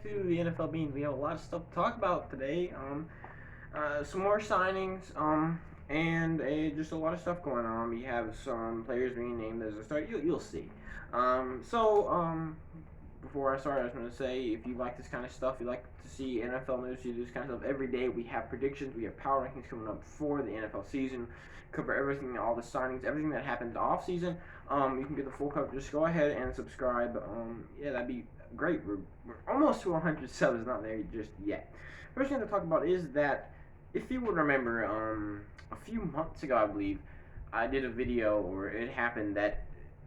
to the NFL Beans. We have a lot of stuff to talk about today. Some more signings, and just a lot of stuff going on. We have some players being named as a start. You'll see. Before I start, I was going to say, if you like this kind of stuff, you like to see NFL news, you do this kind of stuff every day. We have predictions, we have power rankings coming up for the NFL season. Cover everything, all the signings, everything that happens off season. You can get the full coverage. Just go ahead and subscribe. Yeah, that'd be great. We're almost to 100 subs, not there just yet. First thing to talk about is that, if you would remember, a few months ago, I believe, I did a video where it happened that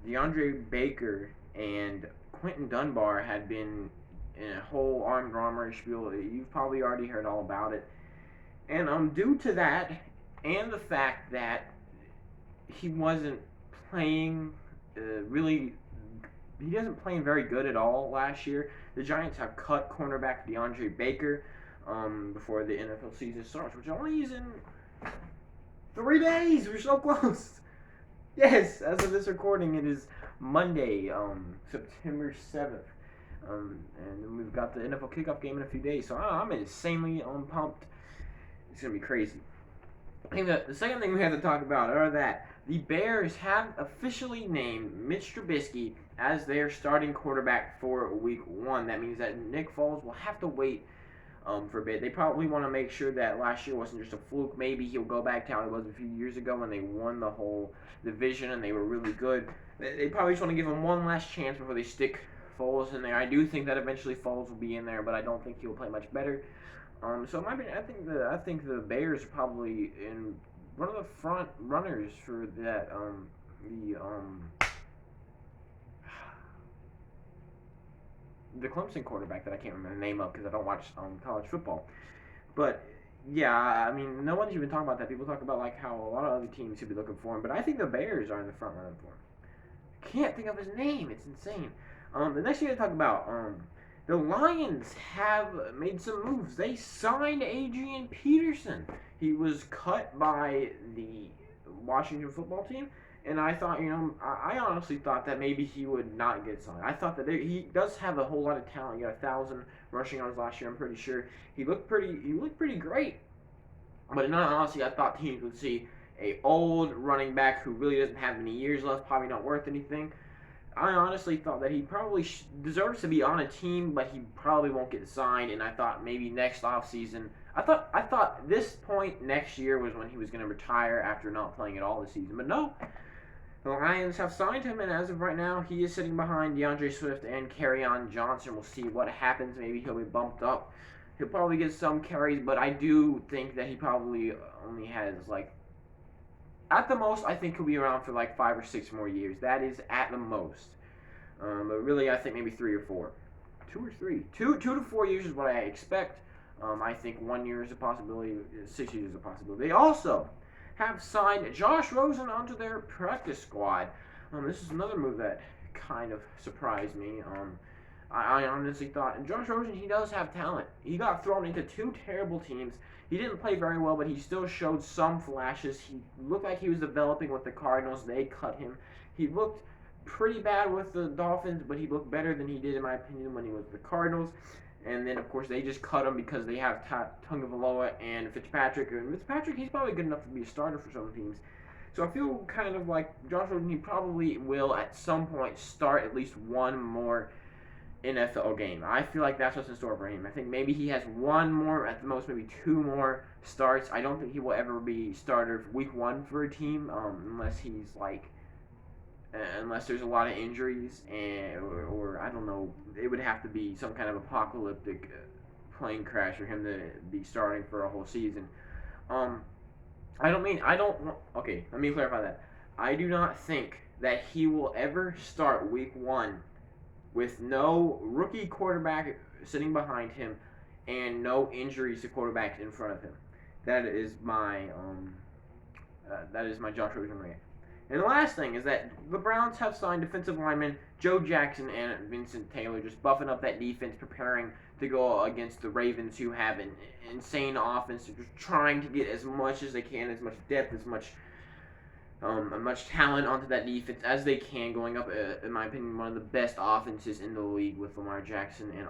DeAndre Baker and Quentin Dunbar had been in a whole armed robbery spiel. You've probably already heard all about it. And due to that, and the fact that he wasn't playing he doesn't play very good at all last year. The Giants have cut cornerback DeAndre Baker before the NFL season starts, which only is in 3 days. We're so close. Yes, as of this recording, it is Monday, September 7th. And we've got the NFL kickoff game in a few days, so I'm insanely pumped. It's going to be crazy. I think the second thing we have to talk about are that the Bears have officially named Mitch Trubisky as their starting quarterback for Week 1. That means that Nick Foles will have to wait for a bit. They probably want to make sure that last year wasn't just a fluke. Maybe he'll go back to how he was a few years ago when they won the whole division and they were really good. They probably just want to give him one last chance before they stick Foles in there. I do think that eventually Foles will be in there, but I don't think he'll play much better. So in my opinion, I think the Bears are probably in one of the front runners for that. The Clemson quarterback that I can't remember the name of because I don't watch college football. But yeah, I mean, no one's even talking about that. People talk about like how a lot of other teams should be looking for him, but I think the Bears are in the front running for him. I can't think of his name. It's insane. The next thing to talk about, the Lions have made some moves. They signed Adrian Peterson. He was cut by the Washington football team, and I thought, I honestly thought that maybe he would not get signed. I thought that he does have a whole lot of talent. He got 1,000 rushing yards last year. I'm pretty sure he looked pretty great. But in all honesty, I thought teams would see a old running back who really doesn't have any years left, probably not worth anything. I honestly thought that he probably deserves to be on a team, but he probably won't get signed. And I thought maybe next offseason, I thought this point next year was when he was going to retire after not playing at all this season. But no, the Lions have signed him, and as of right now, he is sitting behind DeAndre Swift and Kerryon Johnson. We'll see what happens. Maybe he'll be bumped up. He'll probably get some carries, but I do think that he probably only has at the most, I think he'll be around for 5 or 6 more years. That is at the most. But really, I think maybe 3 or 4. 2 or 3. 2 to 4 years is what I expect. I think 1 year is a possibility. 6 years is a possibility. They also have signed Josh Rosen onto their practice squad. This is another move that kind of surprised me. I honestly thought, Josh Rosen, he does have talent. He got thrown into 2 terrible teams. He didn't play very well, but he still showed some flashes. He looked like he was developing with the Cardinals. They cut him. He looked pretty bad with the Dolphins, but he looked better than he did, in my opinion, when he was with the Cardinals. And then, of course, they just cut him because they have Tagovailoa and Fitzpatrick. And Fitzpatrick, he's probably good enough to be a starter for some teams. So I feel kind of like Josh Rosen, he probably will at some point start at least one more NFL game. I feel like that's what's in store for him. I think maybe he has 1 more, at the most maybe 2 more starts. I don't think he will ever be starter for Week 1 for a team, unless he's unless there's a lot of injuries, or I don't know, it would have to be some kind of apocalyptic plane crash for him to be starting for a whole season. Okay, let me clarify that. I do not think that he will ever start Week 1 with no rookie quarterback sitting behind him and no injuries to quarterbacks in front of him. That is my Josh Rosen rant. And the last thing is that the Browns have signed defensive linemen Joe Jackson and Vincent Taylor, just buffing up that defense, preparing to go against the Ravens, who have an insane offense. They're just trying to get as much as they can, as much depth, as much much talent onto that defense as they can, going up, in my opinion, one of the best offenses in the league with Lamar Jackson and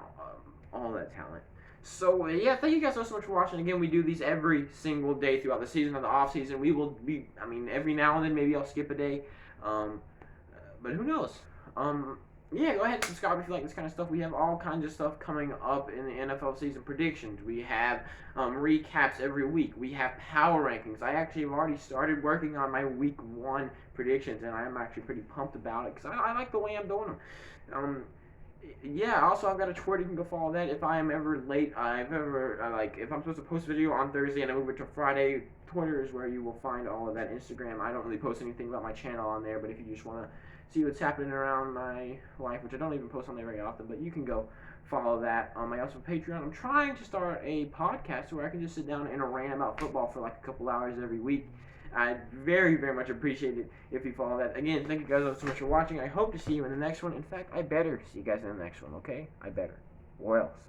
all that talent. So, yeah, thank you guys so much for watching. Again, we do these every single day throughout the season and the off season. We will be, I mean, every now and then maybe I'll skip a day, um, but who knows? Yeah, go ahead and subscribe if you like this kind of stuff. We have all kinds of stuff coming up in the NFL season predictions. We have recaps every week. We have power rankings. I actually have already started working on my week 1 predictions, and I'm actually pretty pumped about it because I like the way I'm doing them. Yeah, also I've got a Twitter. You can go follow that. If I am ever late, if I'm supposed to post a video on Thursday and I move it to Friday, Twitter is where you will find all of that. Instagram, I don't really post anything about my channel on there, but if you just want to see what's happening around my life, which I don't even post on there very often, but you can go follow that. I also have Patreon. I'm trying to start a podcast where I can just sit down and rant about football for like a couple hours every week. I'd very, very much appreciate it if you follow that. Again, thank you guys so much for watching. I hope to see you in the next one. In fact, I better see you guys in the next one, okay? I better. Or else.